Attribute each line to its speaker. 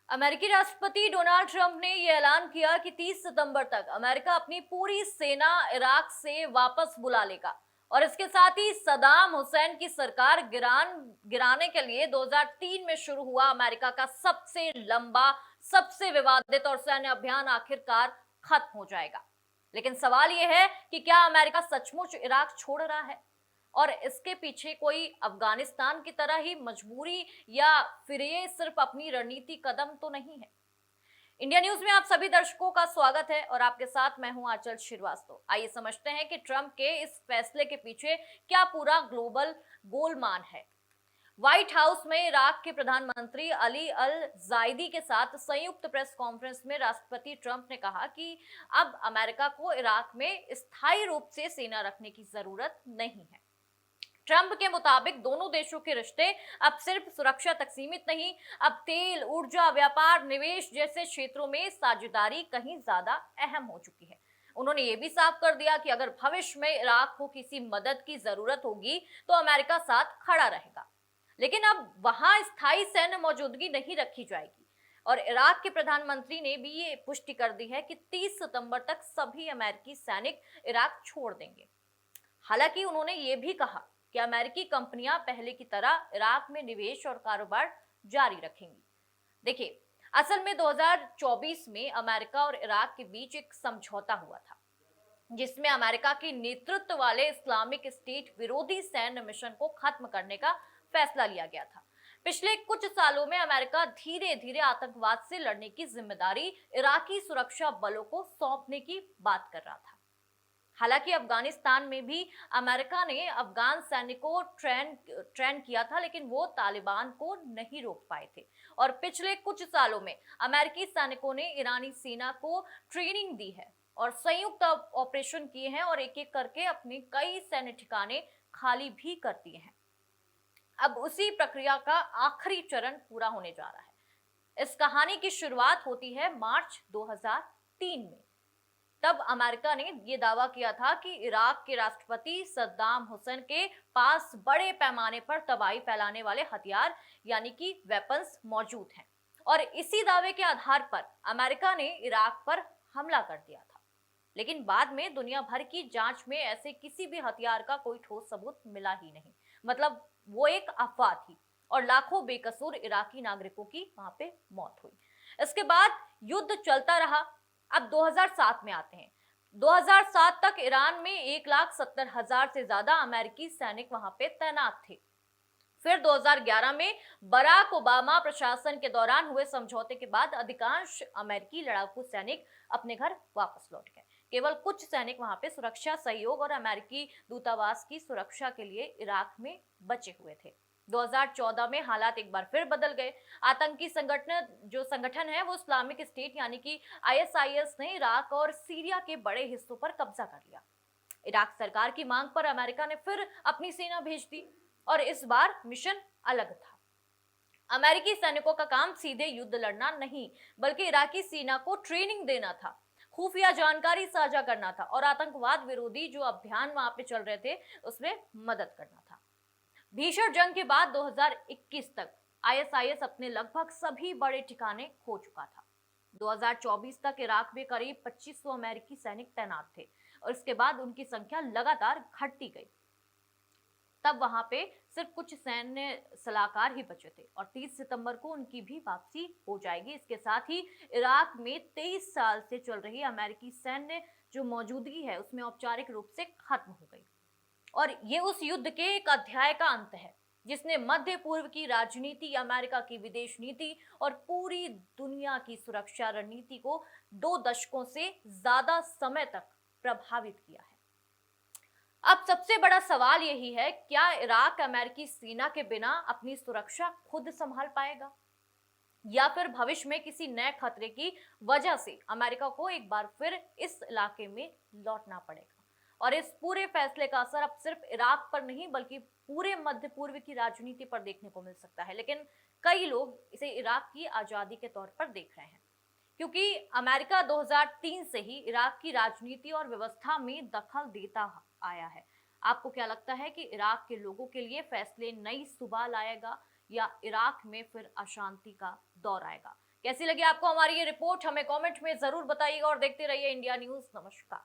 Speaker 1: अमेरिकी राष्ट्रपति Donald Trump ने यह ऐलान किया कि 30 सितंबर तक अमेरिका अपनी पूरी सेना इराक से वापस बुला लेगा और इसके साथ ही सद्दाम हुसैन की सरकार गिराने के लिए 2003 में शुरू हुआ अमेरिका का सबसे लंबा, सबसे विवादित और सैन्य अभियान आखिरकार खत्म हो जाएगा। लेकिन सवाल यह है कि क्या अमेरिका सचमुच इराक छोड़ रहा है और इसके पीछे कोई अफगानिस्तान की तरह ही मजबूरी या फिर ये सिर्फ अपनी रणनीति कदम तो नहीं है। इंडिया न्यूज में आप सभी दर्शकों का स्वागत है और आपके साथ मैं हूं आंचल श्रीवास्तव। आइए समझते हैं कि ट्रंप के इस फैसले के पीछे क्या पूरा ग्लोबल गोलमाल है। व्हाइट हाउस में इराक के प्रधानमंत्री अली अल जायदी के साथ संयुक्त प्रेस कॉन्फ्रेंस में राष्ट्रपति ट्रंप ने कहा कि अब अमेरिका को इराक में स्थायी रूप से सेना रखने की जरूरत नहीं है। ट्रंप के मुताबिक दोनों देशों के रिश्ते अब सिर्फ सुरक्षा तक सीमित नहीं, अब तेल, ऊर्जा, व्यापार, निवेश जैसे क्षेत्रों में साझेदारी कहीं ज्यादा अहम हो चुकी है। उन्होंने ये भी साफ कर दिया कि अगर भविष्य में इराक को किसी मदद की जरूरत होगी तो अमेरिका साथ खड़ा रहेगा, लेकिन अब वहां स्थायी सैन्य मौजूदगी नहीं रखी जाएगी। और इराक के प्रधानमंत्री ने भी ये पुष्टि कर दी है कि 30 सितंबर तक सभी अमेरिकी सैनिक इराक छोड़ देंगे। हालांकि उन्होंने ये भी कहा कि अमेरिकी कंपनियां पहले की तरह इराक में निवेश और कारोबार जारी रखेंगी। देखिए, असल में 2024 में अमेरिका और इराक के बीच एक समझौता हुआ था, जिसमें अमेरिका के नेतृत्व वाले इस्लामिक स्टेट विरोधी सैन्य मिशन को खत्म करने का फैसला लिया गया था। पिछले कुछ सालों में अमेरिका धीरे धीरे आतंकवाद से लड़ने की जिम्मेदारी इराकी सुरक्षा बलों को सौंपने की बात कर रहा था। हालांकि अफगानिस्तान में भी अमेरिका ने अफगान सैनिकों को ट्रेन किया था, लेकिन वो तालिबान को नहीं रोक पाए थे। और पिछले कुछ सालों में अमेरिकी सैनिकों ने ईरानी सेना को ट्रेनिंग दी है और संयुक्त ऑपरेशन किए हैं और एक एक करके अपने कई सैन्य ठिकाने खाली भी कर दिए हैं। अब उसी प्रक्रिया का आखिरी चरण पूरा होने जा रहा है। इस कहानी की शुरुआत होती है मार्च 2003 में। तब अमेरिका ने यह दावा किया था कि इराक के राष्ट्रपति सद्दाम हुसैन के पास बड़े पैमाने पर तबाही फैलाने वाले हथियार यानी कि वेपन्स मौजूद हैं, और इसी दावे के आधार पर अमेरिका ने इराक पर हमला कर दिया था। लेकिन बाद में दुनिया भर की जांच में ऐसे किसी भी हथियार का कोई ठोस सबूत मिला ही नहीं। मतलब वो एक अफवाह थी और लाखों बेकसूर इराकी नागरिकों की वहां पे मौत हुई। इसके बाद युद्ध चलता रहा। अब 2007 में आते हैं। 2007 तक ईरान में 1,70,000 से ज्यादा अमेरिकी सैनिक वहां पे तैनात थे। फिर 2011 में बराक ओबामा प्रशासन के दौरान हुए समझौते के बाद अधिकांश अमेरिकी लड़ाकू सैनिक अपने घर वापस लौट गए। केवल कुछ सैनिक वहां पे सुरक्षा सहयोग और अमेरिकी दूतावास की सुरक्षा के लिए इराक में बचे हुए थे। 2014 में हालात एक बार फिर बदल गए। आतंकी संगठन है वो इस्लामिक स्टेट यानी कि आईएसआईएस ने इराक और सीरिया के बड़े हिस्सों पर कब्जा कर लिया। इराक सरकार की मांग पर अमेरिका ने फिर अपनी सेना भेज दी और इस बार मिशन अलग था। अमेरिकी सैनिकों का काम सीधे युद्ध लड़ना नहीं, बल्कि इराकी सेना को ट्रेनिंग देना था, खुफिया जानकारी साझा करना था और आतंकवाद विरोधी जो अभियान वहां पे चल रहे थे उसमें मदद करना था। भीषण जंग के बाद 2021 तक आईएसआईएस अपने लगभग सभी बड़े ठिकाने खो चुका था। 2024 तक इराक में करीब 2500 अमेरिकी सैनिक तैनात थे और इसके बाद उनकी संख्या लगातार घटती गई। तब वहां पे सिर्फ कुछ सैन्य सलाहकार ही बचे थे और 30 सितंबर को उनकी भी वापसी हो जाएगी। इसके साथ ही इराक में 23 साल से चल रही अमेरिकी सैन्य जो मौजूदगी है उसमें औपचारिक रूप से खत्म हो गई। और ये उस युद्ध के एक अध्याय का अंत है जिसने मध्य पूर्व की राजनीति, अमेरिका की विदेश नीति और पूरी दुनिया की सुरक्षा रणनीति को 2 दशकों से ज्यादा समय तक प्रभावित किया है। अब सबसे बड़ा सवाल यही है, क्या इराक अमेरिकी सेना के बिना अपनी सुरक्षा खुद संभाल पाएगा या फिर भविष्य में किसी नए खतरे की वजह से अमेरिका को एक बार फिर इस इलाके में लौटना पड़ेगा। और इस पूरे फैसले का असर अब सिर्फ इराक पर नहीं बल्कि पूरे मध्य पूर्व की राजनीति पर देखने को मिल सकता है। लेकिन कई लोग इसे इराक की आजादी के तौर पर देख रहे हैं, क्योंकि अमेरिका 2003 से ही इराक की राजनीति और व्यवस्था में दखल देता आया है। आपको क्या लगता है कि इराक के लोगों के लिए फैसले नई सुबह लाएगा या इराक में फिर अशांति का दौर आएगा? कैसी लगी आपको हमारी ये रिपोर्ट, हमें कमेंट में जरूर बताइएगा और देखते रहिए इंडिया न्यूज। नमस्कार।